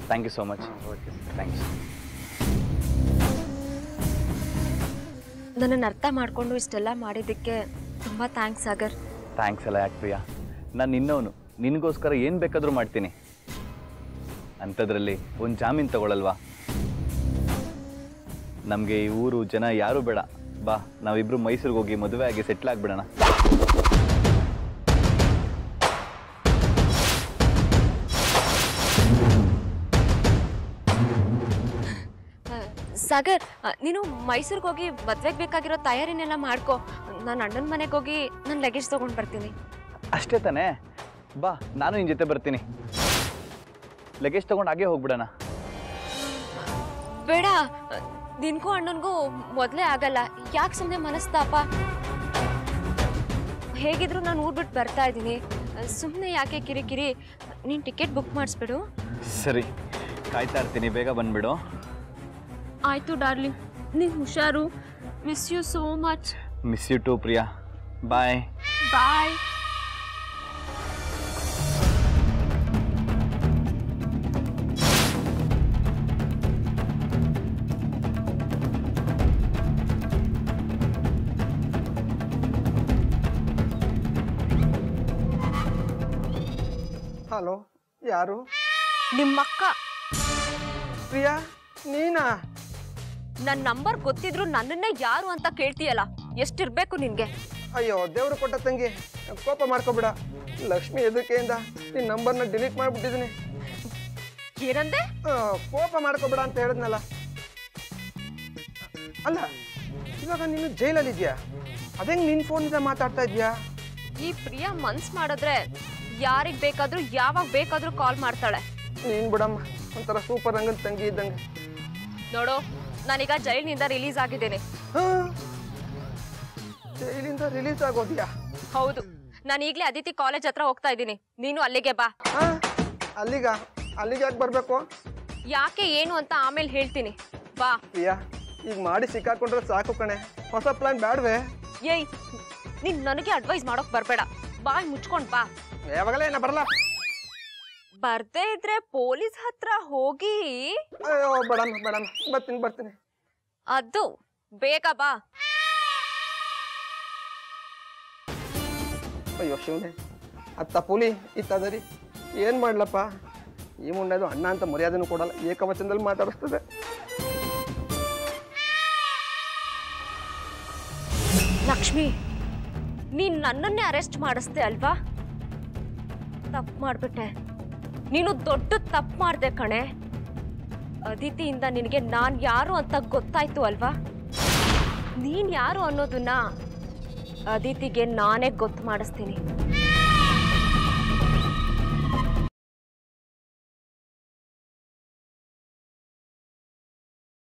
Thank you so much. Okay thanks. ನನ್ನನ್ನು ಅರ್ಥ ಮಾಡಿಕೊಂಡು ಇಷ್ಟೆಲ್ಲ ಮಾಡಿದ್ದಕ್ಕೆ ತುಂಬ ಥ್ಯಾಂಕ್ಸ್ ಸಾಗರ್. ಥ್ಯಾಂಕ್ಸ್ ಎಲ್ಲ ಯಾಕೆ ಪ್ರಿಯಾ, ನಾನು ನಿನ್ನವನು, ನಿನಗೋಸ್ಕರ ಏನು ಬೇಕಾದರೂ ಮಾಡ್ತೀನಿ. ಅಂಥದ್ರಲ್ಲಿ ಒಂದು ಜಾಮೀನು ತಗೊಳ್ಳಲ್ವಾ? ನಮಗೆ ಈ ಊರು ಜನ ಯಾರೂ ಬೇಡ, ಬಾ ನಾವಿಬ್ಬರು ಮೈಸೂರಿಗೆ ಹೋಗಿ ಮದುವೆ ಆಗಿ ಸೆಟ್ಲ್ ಆಗಿಬಿಡೋಣ. ಸಾಗರ್, ನೀನು ಮೈಸೂರಿಗೆ ಹೋಗಿ ಮದ್ವೆಗೆ ಬೇಕಾಗಿರೋ ತಯಾರಿನೆಲ್ಲ ಮಾಡ್ಕೊ. ನಾನು ಅಣ್ಣನ ಮನೆಗೆ ಹೋಗಿ ನನ್ನ ಲಗೇಜ್ ತೊಗೊಂಡು ಬರ್ತೀನಿ. ಅಷ್ಟೇ ತಾನೇ? ಬಾ ನಾನು ನಿನ್ನ ಜೊತೆ ಬರ್ತೀನಿ. ಲಗೇಜ್ ತೊಗೊಂಡು ಹಾಗೆ ಹೋಗ್ಬಿಡೋಣ. ಬೇಡ, ನಿನ್ಗೂ ಅಣ್ಣನಿಗೂ ಮೊದಲೇ ಆಗಲ್ಲ. ಯಾಕೆ ಸುಮ್ಮನೆ ಮನಸ್ತಾಪ? ಹೇಗಿದ್ರು ನಾನು ಊರು ಬಿಟ್ಟು ಬರ್ತಾ ಇದ್ದೀನಿ. ಸುಮ್ಮನೆ ಯಾಕೆ ಕಿರಿಕಿರಿ? ನೀನು ಟಿಕೆಟ್ ಬುಕ್ ಮಾಡಿಸ್ಬಿಡು. ಸರಿ, ಕಾಯ್ತಾ ಇರ್ತೀನಿ, ಬೇಗ ಬಂದ್ಬಿಡು. ಆಯಿತು ಡಾರ್ಲಿಂಗ್, ನೀನು ಹುಷಾರು. Miss you so much. Miss you too Priya. Bye bye. Hello, ಯಾರು? ನಿಮ್ಮಕ್ಕ. ಪ್ರಿಯಾ, ನೀನಾ? ನನ್ನ ನಂಬರ್ ಗೊತ್ತಿದ್ರು ನನ್ನನ್ನೇ ಯಾರು ಅಂತ ಕೇಳ್ತೀಯಲ್ಲ, ಎಷ್ಟಿರ್ಬೇಕು ನಿನ್ಗೆ? ಅಯ್ಯೋ ದೇವ್ರು ಕೊಟ್ಟ ತಂಗಿ, ಕೋಪ ಮಾಡ್ಕೊಬೇಡ. ಲಕ್ಷ್ಮಿ ಎದುರಿಕೆಯಿಂದ ನಿನ್ನ ನಂಬರ್ನ ಡಿಲೀಟ್ ಮಾಡಿಬಿಟ್ಟಿದ್ದೀನಿ. ಏನಂದೆ? ಕೋಪ ಮಾಡ್ಕೊಬೇಡ ಅಂತ ಹೇಳಿದ್ನಲ್ಲ. ಅಲ್ಲ, ಇವಾಗ ನೀನು ಜೈಲಲ್ಲಿ ಇದೆಯಾ? ಅದೇಂಗೆ ನಿನ್ನ ಫೋನಿಂದ ಮಾತಾಡ್ತಾ ಇದೆಯಾ? ಈ ಪ್ರಿಯಾ ಮನ್ಸ್ ಮಾಡಿದ್ರೆ ಯಾರಿಗೆ ಬೇಕಾದ್ರೂ ಯಾವಾಗ ಬೇಕಾದ್ರೂ ಕಾಲ್ ಮಾಡ್ತಾಳೆ. ನೀನು ಬಿಡಮ್ಮ, ಒಂಥರ ಸೂಪರ್ ರಂಗನ್ ತಂಗಿ ಇದ್ದಂಗೆ. ನೋಡು, ನಾನೀಗ ಜೈಲಿನಿಂದ ರಿಲೀಸ್ ಆಗಿದ್ದೇನೆ. ಜೈಲಿಂದ ರಿಲೀಸ್ ಆಗೋದ್ಯಾ? ಹೌದು, ನಾನು ಈಗಲೇ ಅದಿತಿ ಕಾಲೇಜ್ ಹತ್ರ ಹೋಗ್ತಾ ಇದ್ದೀನಿ. ನೀನು ಅಲ್ಲಿಗೆ ಬಾ. ಅಲ್ಲಿಗೆ ಯಾಕೆ ಬರಬೇಕು? ಯಾಕೆ ಏನು ಅಂತ ಆಮೇಲೆ ಹೇಳ್ತೀನಿ, ಬಾ. ಪ್ರಿಯಾ, ಈಗ ಮಾಡಿ ಸಿಕ್ಕಾಕೊಂಡ್ರೆ ಸಾಕು ಕಣೆ, ಹೊಸ ಪ್ಲಾನ್ ಬೇಡವೇ? ಏಯ್, ನೀನ್ ನನಗೆ ಅಡ್ವೈಸ್ ಮಾಡೋಕ್ ಬರ್ಬೇಡ. ಬಾಯ್ ಮುಚ್ಕೊಂಡ್ ಬಾ. ಯಾವಾಗಲೇ ಏನ ಬರಲ್ಲ. ಬರ್ದೇ ಇದ್ರೆ ಪೊಲೀಸ್ ಹತ್ರ ಹೋಗಿ. ಅಯ್ಯೋ ಬೇಡಮ್ಮ, ಬರ್ತೀನಿ. ಅದು ಬೇಗ ಬಾ. ಅಯ್ಯೋ ಶಿವನೇ, ಅತ್ತ ಪುಲಿ ಇತ್ತದರಿ, ಏನ್ ಮಾಡ್ಲಪ್ಪ? ಈ ಮುಂಡೆದು ಅಣ್ಣ ಅಂತ ಮರ್ಯಾದೆನೂ ಕೊಡಲ್ಲ, ಏಕವಚನದಲ್ಲಿ ಮಾತಾಡಿಸ್ತದೆ. ಲಕ್ಷ್ಮಿ, ನೀನ್ ನನ್ನನ್ನೇ ಅರೆಸ್ಟ್ ಮಾಡಿಸ್ದೆ ಅಲ್ವಾ? ತಪ್ಪು ಮಾಡ್ಬಿಟ್ಟೆ. ನೀನು ದೊಡ್ಡ ತಪ್ಪು ಮಾಡ್ದೆ ಕಣೆ. ಅದಿತಿಯಿಂದ ನಿನಗೆ ನಾನ್ ಯಾರು ಅಂತ ಗೊತ್ತಾಯ್ತು ಅಲ್ವಾ? ನೀನ್ ಯಾರು ಅನ್ನೋದನ್ನ ಅದಿತಿಗೆ ನಾನೇ ಗೊತ್ತು ಮಾಡಿಸ್ತೀನಿ.